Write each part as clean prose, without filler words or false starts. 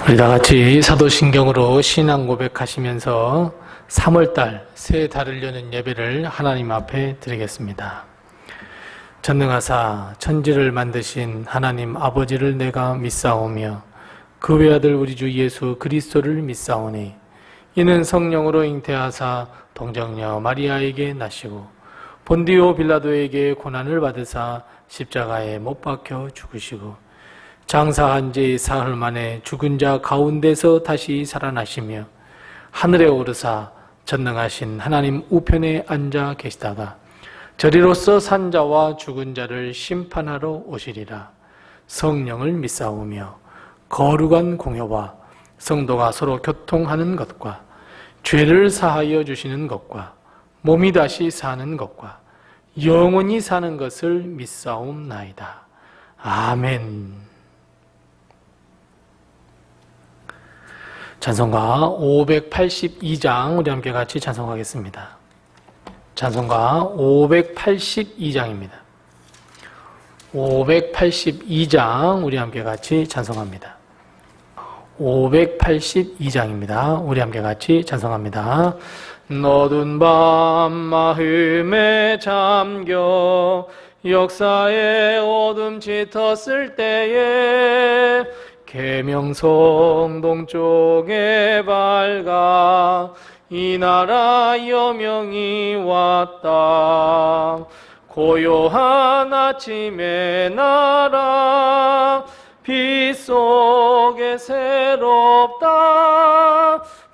우리 다 같이 사도신경으로 신앙 고백하시면서 3월달 새 달을 여는 예배를 하나님 앞에 드리겠습니다. 전능하사 천지를 만드신 하나님 아버지를 내가 믿사오며 그 외아들 우리 주 예수 그리스도를 믿사오니 이는 성령으로 잉태하사 동정녀 마리아에게 나시고 본디오 빌라도에게 고난을 받으사 십자가에 못 박혀 죽으시고 장사한 지 사흘 만에 죽은 자 가운데서 다시 살아나시며 하늘에 오르사 전능하신 하나님 우편에 앉아 계시다가 저리로서 산 자와 죽은 자를 심판하러 오시리라. 성령을 믿사오며 거룩한 공효와 성도가 서로 교통하는 것과 죄를 사하여 주시는 것과 몸이 다시 사는 것과 영원히 사는 것을 믿사옵나이다. 아멘. 찬송가 582장 우리 함께 같이 찬송하겠습니다. 찬송가 582장입니다. 582장 우리 함께 같이 찬송합니다. 582장입니다. 우리 함께 같이 찬송합니다. 어두운 밤 마음에 잠겨 역사의 어둠 짙었을 때에 계명성 동쪽에 밝아 이 나라 여명이 왔다. 고요한 아침의 나라 빛 속에 새롭다.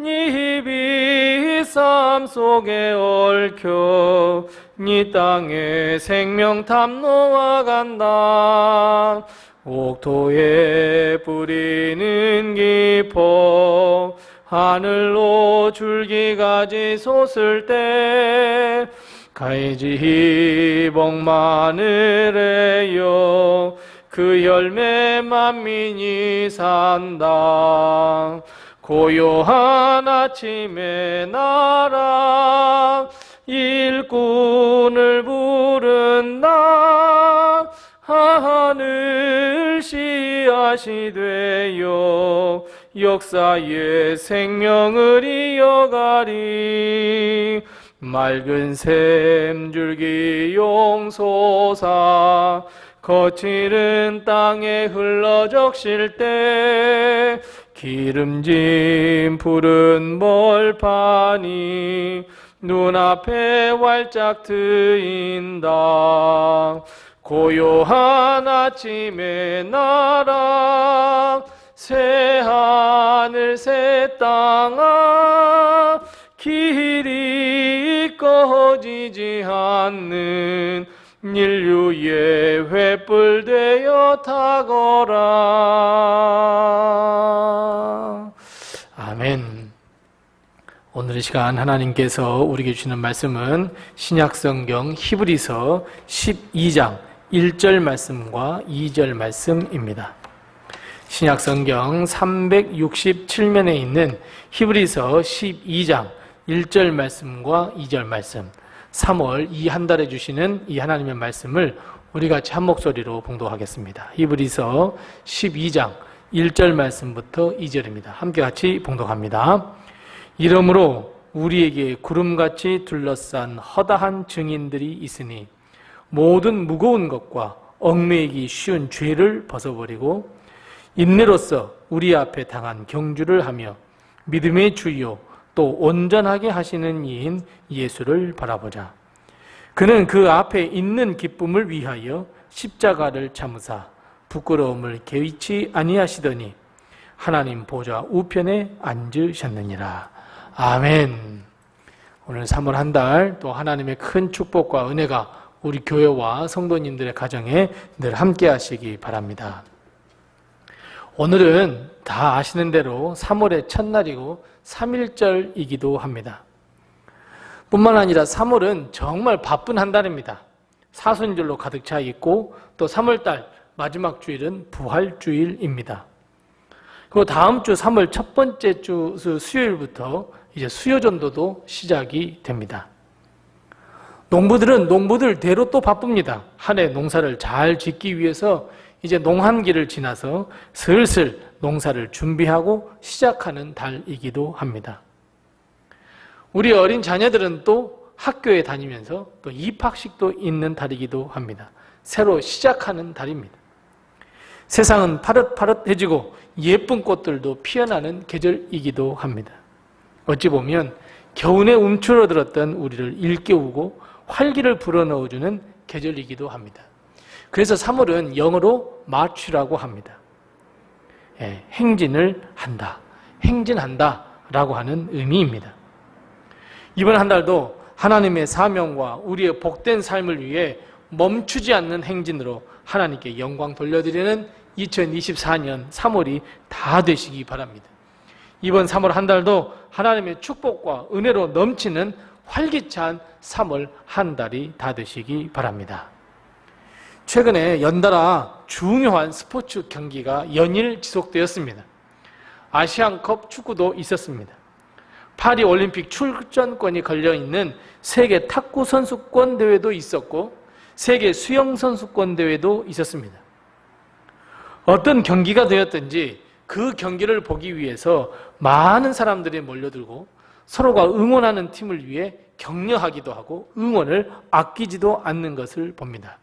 이 빛 삶 속에 얽혀 이 땅에 생명 탐노아 간다. 옥토에 뿌리는 기포 하늘로 줄기가지 솟을 때 가지 복마늘에요 그 열매 만민이 산다. 고요한 아침의 나라 일꾼을 부른다. 하늘 씨앗이 되어 역사의 생명을 이어가리. 맑은 샘줄기 용솟아 거칠은 땅에 흘러 적실 때 기름진 푸른 벌판이 눈앞에 활짝 트인다. 고요한 아침의 나라 새 하늘 새 땅아 길이 꺼지지 않는 인류의 횃불 되어 타거라. 아멘. 오늘 이 시간 하나님께서 우리에게 주시는 말씀은 신약성경 히브리서 12장 1절 말씀과 2절 말씀입니다. 신약성경 367면에 있는 히브리서 12장 1절 말씀과 2절 말씀, 3월 이 한 달에 주시는 이 하나님의 말씀을 우리 같이 한 목소리로 봉독하겠습니다. 히브리서 12장 1절 말씀부터 2절입니다. 함께 같이 봉독합니다. 이러므로 우리에게 구름같이 둘러싼 허다한 증인들이 있으니 모든 무거운 것과 얽매이기 쉬운 죄를 벗어버리고 인내로서 우리 앞에 당한 경주를 하며 믿음의 주요 또 온전하게 하시는 이인 예수를 바라보자. 그는 그 앞에 있는 기쁨을 위하여 십자가를 참으사 부끄러움을 개의치 아니하시더니 하나님 보좌 우편에 앉으셨느니라. 아멘. 오늘 3월 한 달 또 하나님의 큰 축복과 은혜가 우리 교회와 성도님들의 가정에 늘 함께 하시기 바랍니다. 오늘은 다 아시는 대로 3월의 첫날이고 3.1절이기도 합니다. 뿐만 아니라 3월은 정말 바쁜 한 달입니다. 사순절로 가득 차 있고 또 3월달 마지막 주일은 부활주일입니다. 그리고 다음 주 3월 첫 번째 주 수요일부터 이제 수요전도도 시작이 됩니다. 농부들은 농부들대로 또 바쁩니다. 한 해 농사를 잘 짓기 위해서 이제 농한기를 지나서 슬슬 농사를 준비하고 시작하는 달이기도 합니다. 우리 어린 자녀들은 또 학교에 다니면서 또 입학식도 있는 달이기도 합니다. 새로 시작하는 달입니다. 세상은 파릇파릇해지고 예쁜 꽃들도 피어나는 계절이기도 합니다. 어찌 보면 겨우내 움츠러들었던 우리를 일깨우고 활기를 불어넣어주는 계절이기도 합니다. 그래서 3월은 영어로 마치라고 합니다. 행진을 한다, 행진한다 라고 하는 의미입니다. 이번 한 달도 하나님의 사명과 우리의 복된 삶을 위해 멈추지 않는 행진으로 하나님께 영광 돌려드리는 2024년 3월이 다 되시기 바랍니다. 이번 3월 한 달도 하나님의 축복과 은혜로 넘치는 활기찬 3월 한 달이 다 되시기 바랍니다. 최근에 연달아 중요한 스포츠 경기가 연일 지속되었습니다. 아시안컵 축구도 있었습니다. 파리 올림픽 출전권이 걸려있는 세계 탁구 선수권 대회도 있었고 세계 수영 선수권 대회도 있었습니다. 어떤 경기가 되었든지 그 경기를 보기 위해서 많은 사람들이 몰려들고 서로가 응원하는 팀을 위해 격려하기도 하고 응원을 아끼지도 않는 것을 봅니다.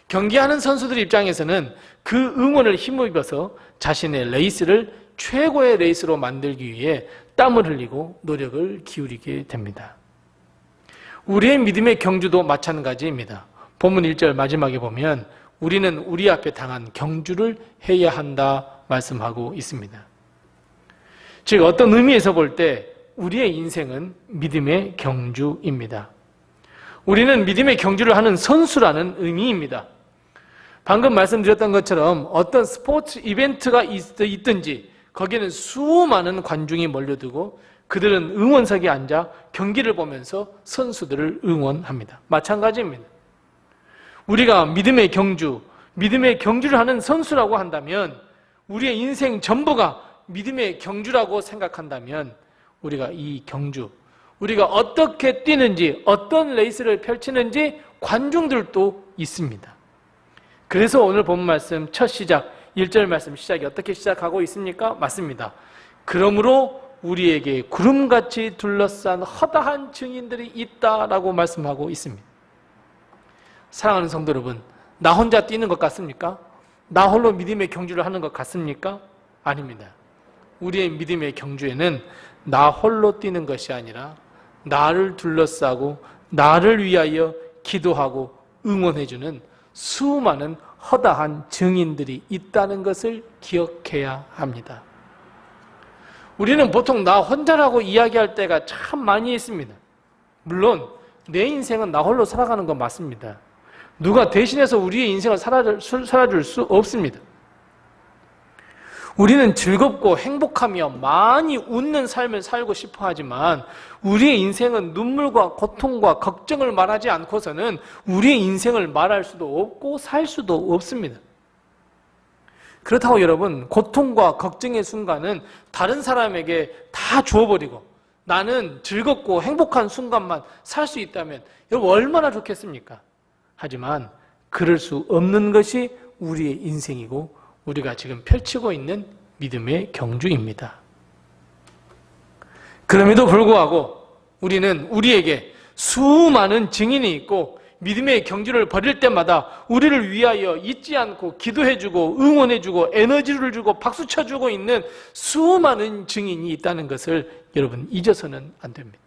경기하는 선수들 입장에서는 그 응원을 힘입어서 자신의 레이스를 최고의 레이스로 만들기 위해 땀을 흘리고 노력을 기울이게 됩니다. 우리의 믿음의 경주도 마찬가지입니다. 본문 1절 마지막에 보면 우리는 우리 앞에 당한 경주를 해야 한다 말씀하고 있습니다. 즉 어떤 의미에서 볼 때 우리의 인생은 믿음의 경주입니다. 우리는 믿음의 경주를 하는 선수라는 의미입니다. 방금 말씀드렸던 것처럼 어떤 스포츠 이벤트가 있든지 거기에는 수많은 관중이 몰려들고 그들은 응원석에 앉아 경기를 보면서 선수들을 응원합니다. 마찬가지입니다. 우리가 믿음의 경주를 하는 선수라고 한다면 우리의 인생 전부가 믿음의 경주라고 생각한다면 우리가 이 경주, 우리가 어떻게 뛰는지 어떤 레이스를 펼치는지 관중들도 있습니다. 그래서 오늘 본 말씀 첫 시작 1절 말씀 시작이 어떻게 시작하고 있습니까? 맞습니다. 그러므로 우리에게 구름같이 둘러싼 허다한 증인들이 있다라고 말씀하고 있습니다. 사랑하는 성도 여러분, 나 혼자 뛰는 것 같습니까? 나 홀로 믿음의 경주를 하는 것 같습니까? 아닙니다. 우리의 믿음의 경주에는 나 홀로 뛰는 것이 아니라 나를 둘러싸고 나를 위하여 기도하고 응원해주는 수많은 허다한 증인들이 있다는 것을 기억해야 합니다. 우리는 보통 나 혼자라고 이야기할 때가 참 많이 있습니다. 물론 내 인생은 나 홀로 살아가는 건 맞습니다. 누가 대신해서 우리의 인생을 살아줄 수 없습니다. 우리는 즐겁고 행복하며 많이 웃는 삶을 살고 싶어 하지만 우리의 인생은 눈물과 고통과 걱정을 말하지 않고서는 우리의 인생을 말할 수도 없고 살 수도 없습니다. 그렇다고 여러분, 고통과 걱정의 순간은 다른 사람에게 다 주어버리고 나는 즐겁고 행복한 순간만 살 수 있다면 여러분 얼마나 좋겠습니까? 하지만 그럴 수 없는 것이 우리의 인생이고 우리가 지금 펼치고 있는 믿음의 경주입니다. 그럼에도 불구하고 우리는 우리에게 수많은 증인이 있고 믿음의 경주를 벌일 때마다 우리를 위하여 잊지 않고 기도해주고 응원해주고 에너지를 주고 박수 쳐주고 있는 수많은 증인이 있다는 것을 여러분 잊어서는 안 됩니다.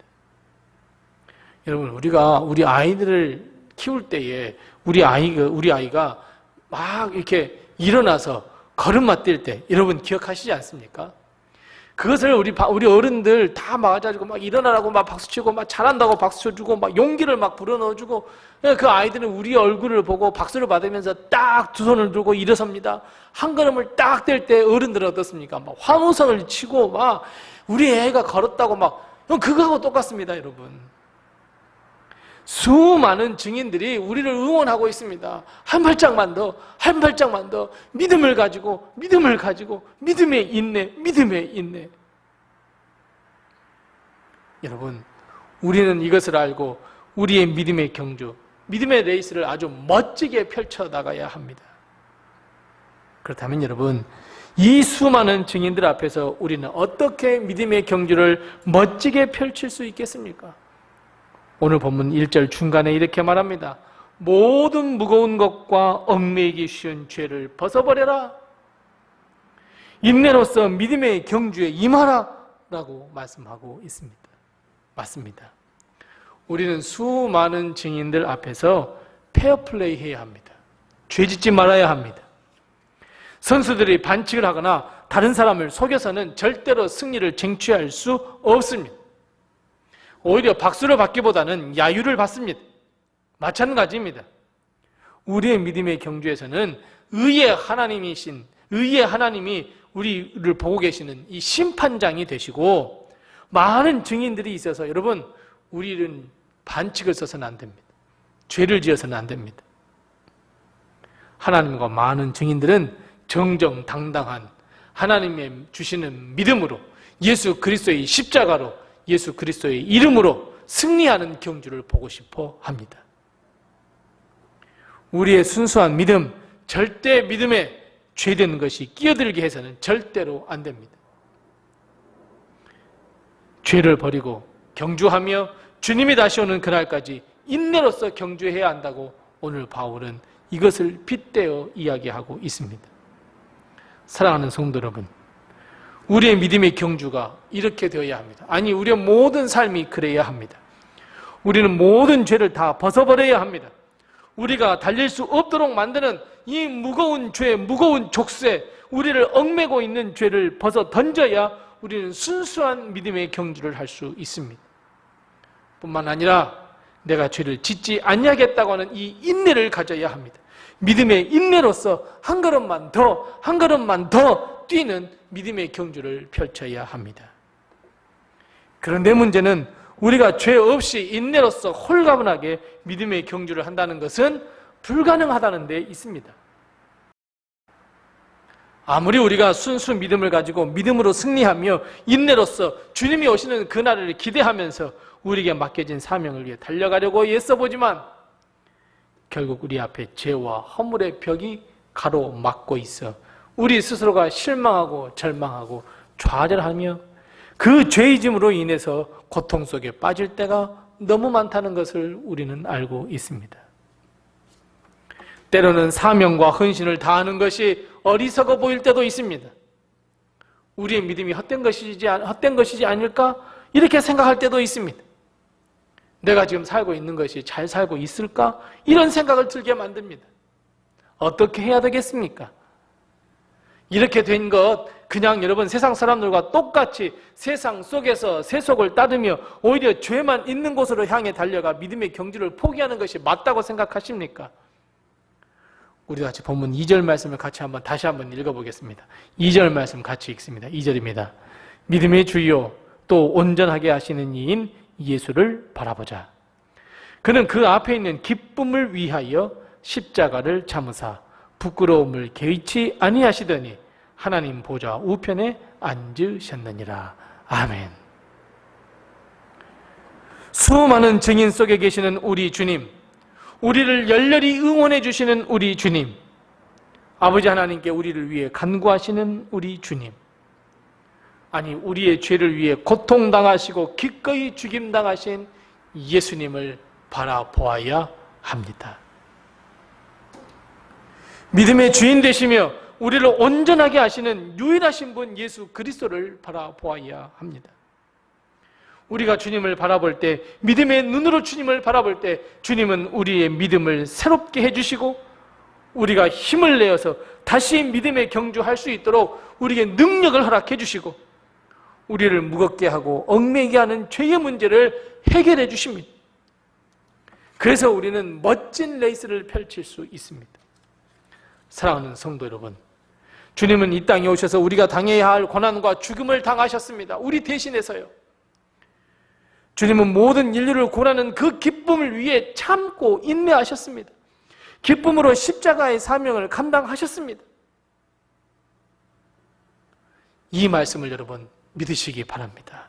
여러분 우리가 우리 아이들을 키울 때에 우리 아이가 막 이렇게 일어나서 걸음마 뛸 때 여러분 기억하시지 않습니까? 그것을 우리 어른들 다 맞아주고 막 일어나라고 막 박수치고 막 잘한다고 박수 쳐주고 막 용기를 막 불어넣어주고 그 아이들은 우리 얼굴을 보고 박수를 받으면서 딱 두 손을 들고 일어섭니다. 한 걸음을 딱 뗄 때 어른들은 어떻습니까? 막 환호성을 치고 막 우리 애가 걸었다고 막 그거하고 똑같습니다, 여러분. 수많은 증인들이 우리를 응원하고 있습니다. 한 발짝만 더, 한 발짝만 더 믿음을 가지고 믿음의 인내. 여러분, 우리는 이것을 알고 우리의 믿음의 경주, 믿음의 레이스를 아주 멋지게 펼쳐나가야 합니다. 그렇다면 여러분, 이 수많은 증인들 앞에서 우리는 어떻게 믿음의 경주를 멋지게 펼칠 수 있겠습니까? 오늘 본문 1절 중간에 이렇게 말합니다. 모든 무거운 것과 얽매이기 쉬운 죄를 벗어버려라. 인내로서 믿음의 경주에 임하라 라고 말씀하고 있습니다. 맞습니다. 우리는 수많은 증인들 앞에서 페어플레이 해야 합니다. 죄짓지 말아야 합니다. 선수들이 반칙을 하거나 다른 사람을 속여서는 절대로 승리를 쟁취할 수 없습니다. 오히려 박수를 받기보다는 야유를 받습니다. 마찬가지입니다. 우리의 믿음의 경주에서는 의의 하나님이 우리를 보고 계시는 이 심판장이 되시고 많은 증인들이 있어서 여러분, 우리는 반칙을 써서는 안 됩니다. 죄를 지어서는 안 됩니다. 하나님과 많은 증인들은 정정당당한 하나님의 주시는 믿음으로 예수 그리스도의 십자가로 예수 그리스도의 이름으로 승리하는 경주를 보고 싶어 합니다. 우리의 순수한 믿음, 절대 믿음에 죄되는 것이 끼어들게 해서는 절대로 안 됩니다. 죄를 버리고 경주하며 주님이 다시 오는 그날까지 인내로서 경주해야 한다고 오늘 바울은 이것을 빗대어 이야기하고 있습니다. 사랑하는 성도 여러분, 우리의 믿음의 경주가 이렇게 되어야 합니다. 아니, 우리의 모든 삶이 그래야 합니다. 우리는 모든 죄를 다 벗어버려야 합니다. 우리가 달릴 수 없도록 만드는 이 무거운 죄, 무거운 족쇄, 우리를 얽매고 있는 죄를 벗어 던져야 우리는 순수한 믿음의 경주를 할 수 있습니다. 뿐만 아니라 내가 죄를 짓지 아니하겠다고 하는 이 인내를 가져야 합니다. 믿음의 인내로서 한 걸음만 더 뛰는 믿음의 경주를 펼쳐야 합니다. 그런데 문제는 우리가 죄 없이 인내로서 홀가분하게 믿음의 경주를 한다는 것은 불가능하다는 데 있습니다. 아무리 우리가 순수 믿음을 가지고 믿음으로 승리하며 인내로서 주님이 오시는 그날을 기대하면서 우리에게 맡겨진 사명을 위해 달려가려고 애써보지만 결국 우리 앞에 죄와 허물의 벽이 가로막고 있어 우리 스스로가 실망하고 절망하고 좌절하며 그 죄의짐으로 인해서 고통 속에 빠질 때가 너무 많다는 것을 우리는 알고 있습니다. 때로는 사명과 헌신을 다하는 것이 어리석어 보일 때도 있습니다. 우리의 믿음이 헛된 것이지 아닐까? 이렇게 생각할 때도 있습니다. 내가 지금 살고 있는 것이 잘 살고 있을까? 이런 생각을 들게 만듭니다. 어떻게 해야 되겠습니까? 이렇게 된 것 그냥 여러분 세상 사람들과 똑같이 세상 속에서 세속을 따르며 오히려 죄만 있는 곳으로 향해 달려가 믿음의 경주를 포기하는 것이 맞다고 생각하십니까? 우리 같이 본문 2절 말씀을 다시 한번 읽어보겠습니다. 2절 말씀 같이 읽습니다. 2절입니다. 믿음의 주요 또 온전하게 하시는 이인 예수를 바라보자. 그는 그 앞에 있는 기쁨을 위하여 십자가를 참으사 부끄러움을 개의치 아니하시더니 하나님 보좌 우편에 앉으셨느니라. 아멘. 수많은 증인 속에 계시는 우리 주님, 우리를 열렬히 응원해 주시는 우리 주님, 아버지 하나님께 우리를 위해 간구하시는 우리 주님, 아니 우리의 죄를 위해 고통당하시고 기꺼이 죽임당하신 예수님을 바라보아야 합니다. 믿음의 주인 되시며 우리를 온전하게 하시는 유일하신 분 예수 그리스도를 바라보아야 합니다. 우리가 주님을 바라볼 때, 믿음의 눈으로 주님을 바라볼 때 주님은 우리의 믿음을 새롭게 해주시고 우리가 힘을 내어서 다시 믿음의 경주할 수 있도록 우리에게 능력을 허락해 주시고 우리를 무겁게 하고 얽매이게 하는 죄의 문제를 해결해 주십니다. 그래서 우리는 멋진 레이스를 펼칠 수 있습니다. 사랑하는 성도 여러분, 주님은 이 땅에 오셔서 우리가 당해야 할 고난과 죽음을 당하셨습니다. 우리 대신해서요. 주님은 모든 인류를 구원하는 그 기쁨을 위해 참고 인내하셨습니다. 기쁨으로 십자가의 사명을 감당하셨습니다. 이 말씀을 여러분 믿으시기 바랍니다.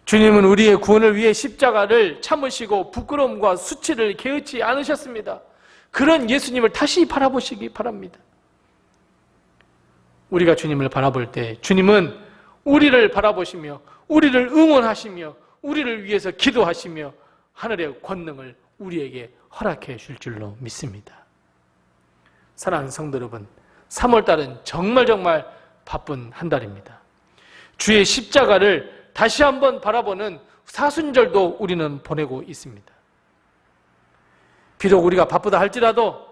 주님은 우리의 구원을 위해 십자가를 참으시고 부끄러움과 수치를 개의치 않으셨습니다. 그런 예수님을 다시 바라보시기 바랍니다. 우리가 주님을 바라볼 때 주님은 우리를 바라보시며 우리를 응원하시며 우리를 위해서 기도하시며 하늘의 권능을 우리에게 허락해 줄 줄로 믿습니다. 사랑하는 성도 여러분, 3월달은 정말 바쁜 한 달입니다. 주의 십자가를 다시 한번 바라보는 사순절도 우리는 보내고 있습니다. 비록 우리가 바쁘다 할지라도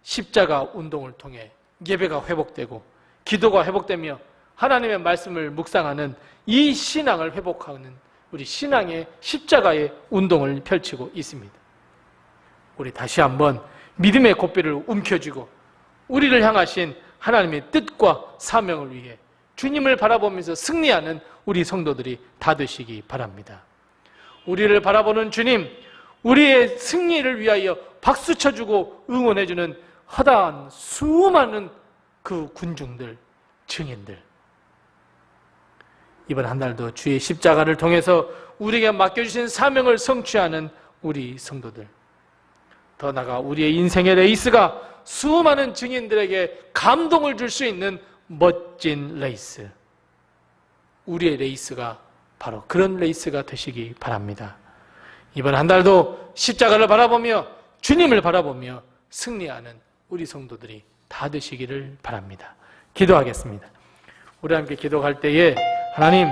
십자가 운동을 통해 예배가 회복되고 기도가 회복되며 하나님의 말씀을 묵상하는 이 신앙을 회복하는 우리 신앙의 십자가의 운동을 펼치고 있습니다. 우리 다시 한번 믿음의 고삐를 움켜쥐고 우리를 향하신 하나님의 뜻과 사명을 위해 주님을 바라보면서 승리하는 우리 성도들이 다 되시기 바랍니다. 우리를 바라보는 주님, 우리의 승리를 위하여 박수 쳐주고 응원해주는 허다한 수많은 그 군중들, 증인들, 이번 한 달도 주의 십자가를 통해서 우리에게 맡겨주신 사명을 성취하는 우리 성도들, 더 나아가 우리의 인생의 레이스가 수많은 증인들에게 감동을 줄 수 있는 멋진 레이스, 우리의 레이스가 바로 그런 레이스가 되시기 바랍니다. 이번 한 달도 십자가를 바라보며 주님을 바라보며 승리하는 우리 성도들이 다 되시기를 바랍니다. 기도하겠습니다. 우리 함께 기도할 때에 하나님,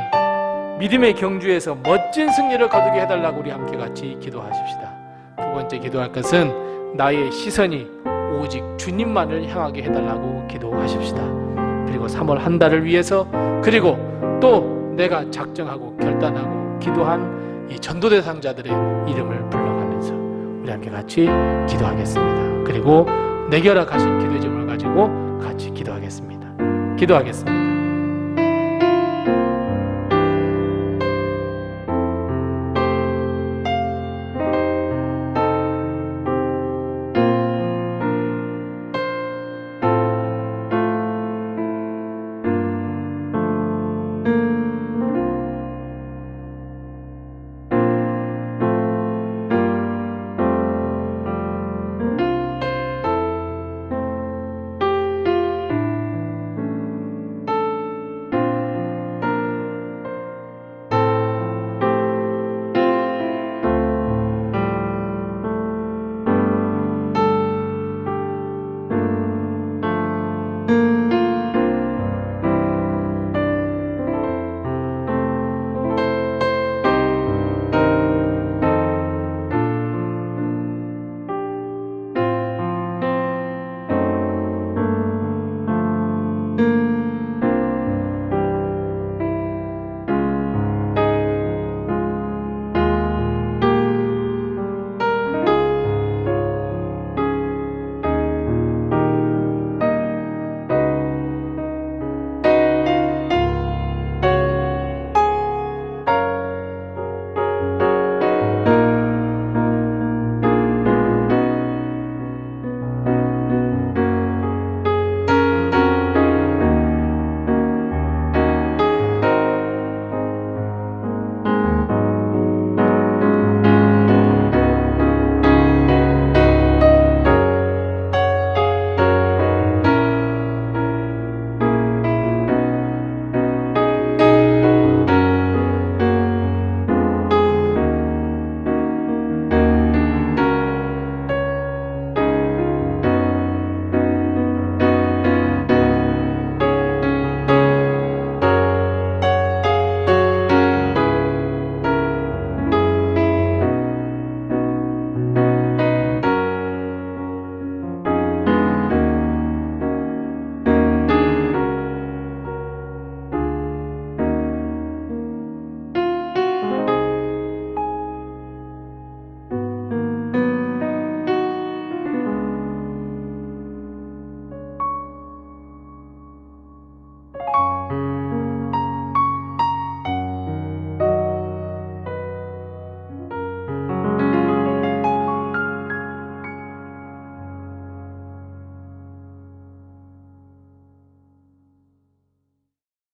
믿음의 경주에서 멋진 승리를 거두게 해달라고 우리 함께 같이 기도하십시다. 두 번째 기도할 것은 나의 시선이 오직 주님만을 향하게 해달라고 기도하십시다. 그리고 3월 한 달을 위해서, 그리고 또 내가 작정하고 결단하고 기도한 이 전도 대상자들의 이름을 불러가면서 우리 함께 같이 기도하겠습니다. 그리고 내게 허락하신 기도의 점을 가지고 같이 기도하겠습니다. 기도하겠습니다.